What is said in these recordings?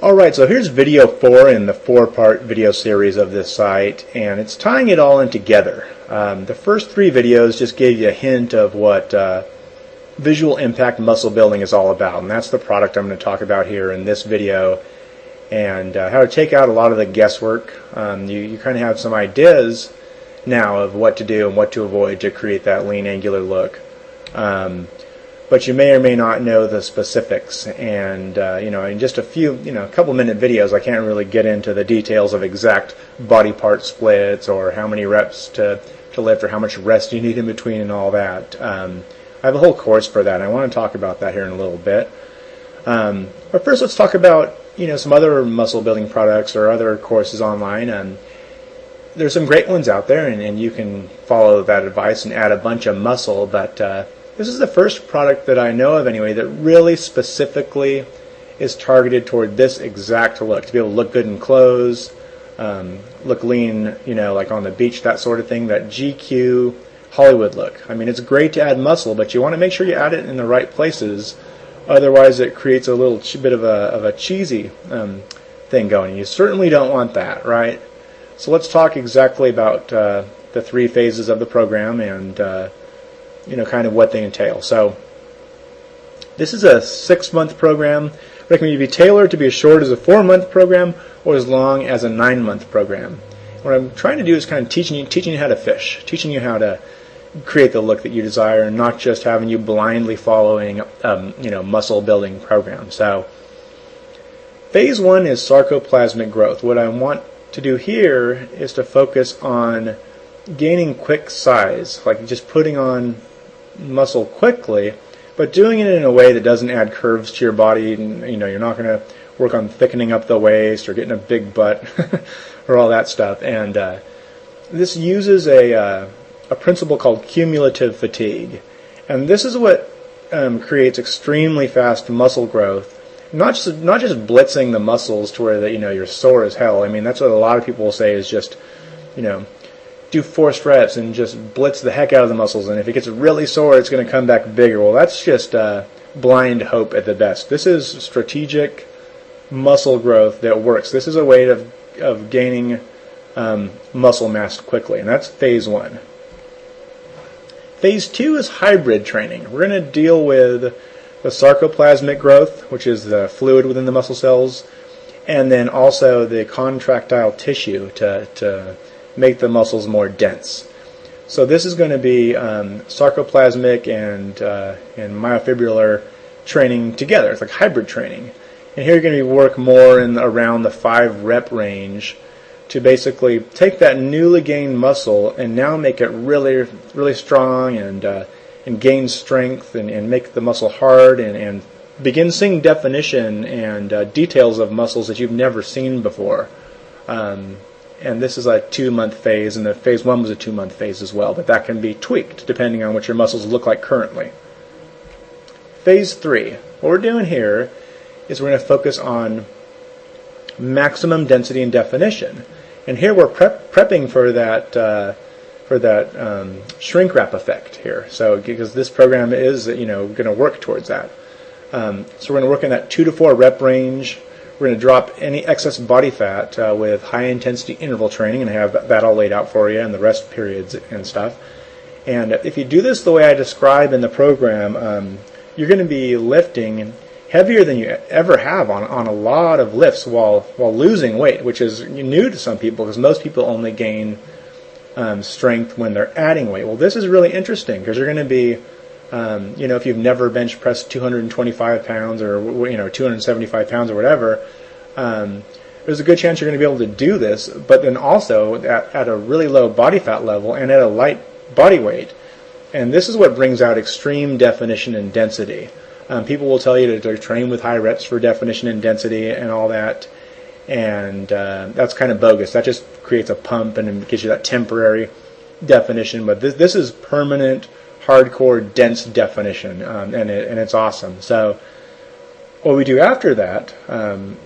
Alright, so here's video 4 in the 4-part video series of this site, and it's tying it all in together. The first 3 videos just gave you a hint of what visual impact muscle building is all about, and that's the product I'm going to talk about here in this video, and how to take out a lot of the guesswork. You kind of have some ideas now of what to do and what to avoid to create that lean, angular look. But you may or may not know the specifics, and in just a couple minute videos I can't really get into the details of exact body part splits or how many reps to lift or how much rest you need in between and all that. I have a whole course for that, and I want to talk about that here in a little bit. But first let's talk about some other muscle building products or other courses online. There's some great ones out there, and you can follow that advice and add a bunch of muscle, but this is the first product that I know of anyway that really specifically is targeted toward this exact look, to be able to look good in clothes, look lean, like on the beach, that sort of thing, that GQ Hollywood look. I mean, it's great to add muscle, but you want to make sure you add it in the right places, otherwise it creates a little bit of a cheesy thing going. You certainly don't want that, right? So let's talk exactly about the 3 phases of the program and kind of what they entail. So this is a 6-month program. Recommend to be tailored to be as short as a 4-month program or as long as a 9-month program. What I'm trying to do is kind of teaching you how to fish, teaching you how to create the look that you desire, and not just having you blindly following muscle building program. So phase 1 is sarcoplasmic growth. What I want to do here is to focus on gaining quick size, like just putting on muscle quickly, but doing it in a way that doesn't add curves to your body. And, you're not going to work on thickening up the waist or getting a big butt or all that stuff. And this uses a principle called cumulative fatigue, and this is what creates extremely fast muscle growth. Not just blitzing the muscles to where you're sore as hell. I mean, that's what a lot of people will say is just do forced reps and just blitz the heck out of the muscles, and if it gets really sore it's going to come back bigger. Well, that's just blind hope at the best. This is strategic muscle growth that works. This is a way of gaining muscle mass quickly, and that's phase 1. Phase 2 is hybrid training. We're going to deal with the sarcoplasmic growth, which is the fluid within the muscle cells, and then also the contractile tissue to make the muscles more dense. So this is going to be sarcoplasmic and myofibrillar training together. It's like hybrid training. And here you're going to work more in around the 5 rep range to basically take that newly gained muscle and now make it really, really strong and gain strength and make the muscle hard and begin seeing definition and details of muscles that you've never seen before. And this is a 2-month phase, and the phase 1 was a 2-month phase as well, but that can be tweaked depending on what your muscles look like currently. Phase 3, what we're doing here is we're going to focus on maximum density and definition, and here we're prepping for that shrink wrap effect here. So because this program is going to work towards that, so we're going to work in that 2 to 4 rep range. We're going to drop any excess body fat with high-intensity interval training, and I have that all laid out for you and the rest periods and stuff. And if you do this the way I describe in the program, you're going to be lifting heavier than you ever have on a lot of lifts while losing weight, which is new to some people because most people only gain strength when they're adding weight. Well, this is really interesting because you're going to be if you've never bench pressed 225 pounds or 275 pounds or whatever, there's a good chance you're going to be able to do this, but then also at a really low body fat level and at a light body weight. And this is what brings out extreme definition and density. People will tell you to train with high reps for definition and density and all that, and that's kind of bogus. That just creates a pump and gives you that temporary definition, but this is permanent, hardcore, dense definition, and it's awesome. So what we do after that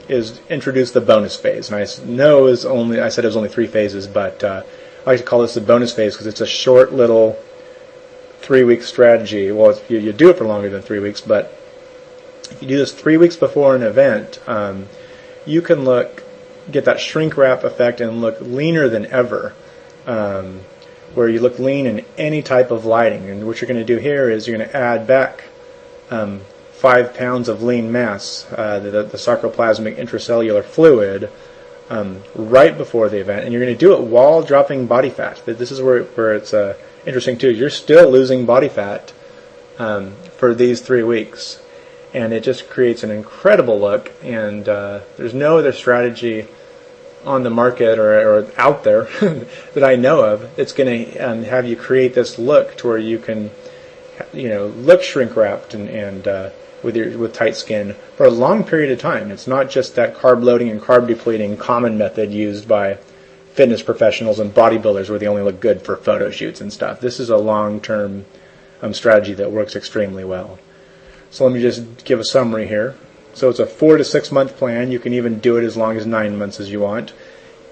is introduce the bonus phase. And I said it was only 3 phases, but I like to call this the bonus phase because it's a short little 3-week strategy. Well, you do it for longer than 3 weeks, but if you do this 3 weeks before an event, you can get that shrink wrap effect and look leaner than ever, where you look lean in any type of lighting. And what you're going to do here is you're going to add back 5 pounds of lean mass, the sarcoplasmic intracellular fluid, right before the event, and you're going to do it while dropping body fat. This is where it's interesting too. You're still losing body fat for these 3 weeks, and it just creates an incredible look. And there's no other strategy on the market or out there that I know of that's going to have you create this look to where you can, look shrink wrapped and with tight skin for a long period of time. It's not just that carb loading and carb depleting common method used by fitness professionals and bodybuilders where they only look good for photo shoots and stuff. This is a long-term strategy that works extremely well. So let me just give a summary here. So it's a 4 to 6 month plan. You can even do it as long as 9 months as you want.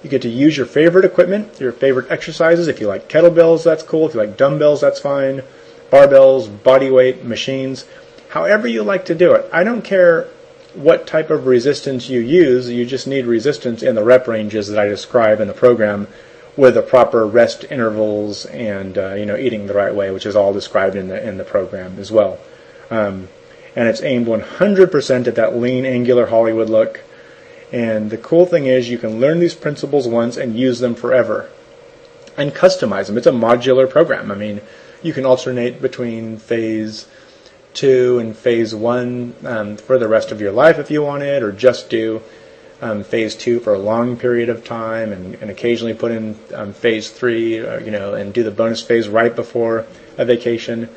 You get to use your favorite equipment, your favorite exercises. If you like kettlebells, that's cool. If you like dumbbells, that's fine. Barbells, body weight, machines, however you like to do it. I don't care what type of resistance you use. You just need resistance in the rep ranges that I describe in the program, with the proper rest intervals and eating the right way, which is all described in the program as well. And it's aimed 100% at that lean, angular Hollywood look. And the cool thing is you can learn these principles once and use them forever and customize them. It's a modular program. I mean, you can alternate between phase 2 and phase 1 for the rest of your life if you wanted, or just do phase 2 for a long period of time and occasionally put in phase 3, and do the bonus phase right before a vacation.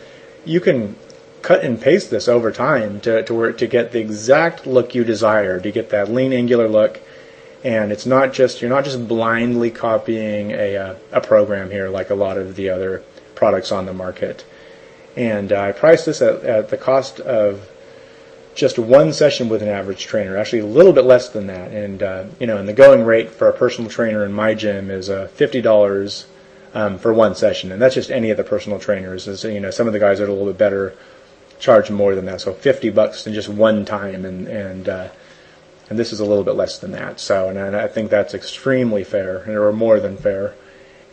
You can cut and paste this over time to get the exact look you desire, to get that lean, angular look. And it's not just, you're not just blindly copying a program here like a lot of the other products on the market. And I priced this at the cost of just 1 session with an average trainer, actually a little bit less than that. And and the going rate for a personal trainer in my gym is $50 for 1 session, and that's just any of the personal trainers. Some of the guys that are a little bit better charge more than that, so $50 in just 1 time, and this is a little bit less than that. So, and I think that's extremely fair, or more than fair.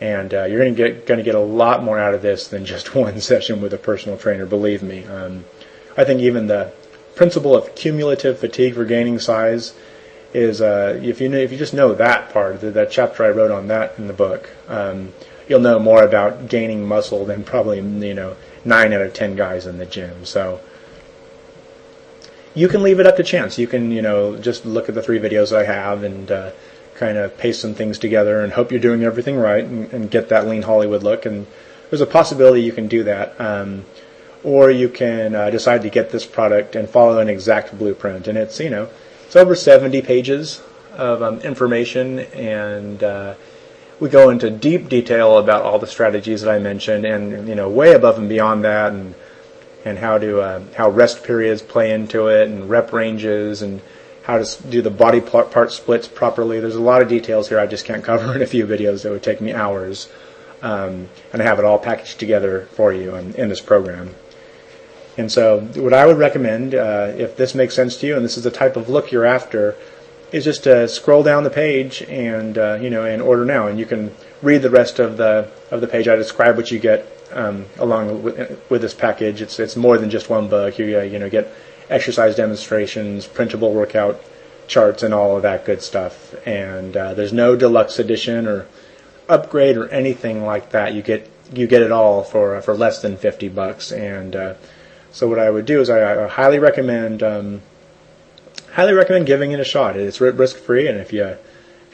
And you're going to get a lot more out of this than just 1 session with a personal trainer. Believe me. I think even the principle of cumulative fatigue for gaining size is if you just know that part, that chapter I wrote on that in the book, you'll know more about gaining muscle than probably 9 out of 10 guys in the gym. So you can leave it up to chance. You can just look at the 3 videos I have and kind of paste some things together and hope you're doing everything right and get that lean Hollywood look. And there's a possibility you can do that. Or you can decide to get this product and follow an exact blueprint. And it's over 70 pages of information, and we go into deep detail about all the strategies that I mentioned, and way above and beyond that, and how rest periods play into it, and rep ranges, and how to do the body part splits properly. There's a lot of details here I just can't cover in a few videos that would take me hours, and I have it all packaged together for you in this program. And so what I would recommend, if this makes sense to you and this is the type of look you're after, is just to scroll down the page and and order now. And you can read the rest of the page. I describe what you get along with this package. It's more than just one book. You get exercise demonstrations, printable workout charts, and all of that good stuff. And there's no deluxe edition or upgrade or anything like that. You get it all for less than $50. And so what I would do is I highly recommend giving it a shot. It's risk free, and if you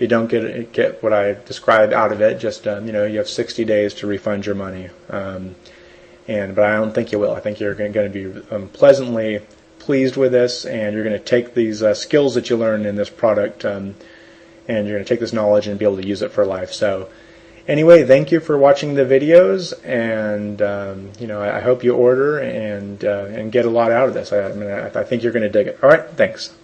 don't get what I describe out of it, just you have 60 days to refund your money. But I don't think you will. I think you're going to be pleasantly pleased with this, and you're going to take these skills that you learn in this product, and you're going to take this knowledge and be able to use it for life. So anyway, thank you for watching the videos, and I hope you order and get a lot out of this. I think you're going to dig it. All right, thanks.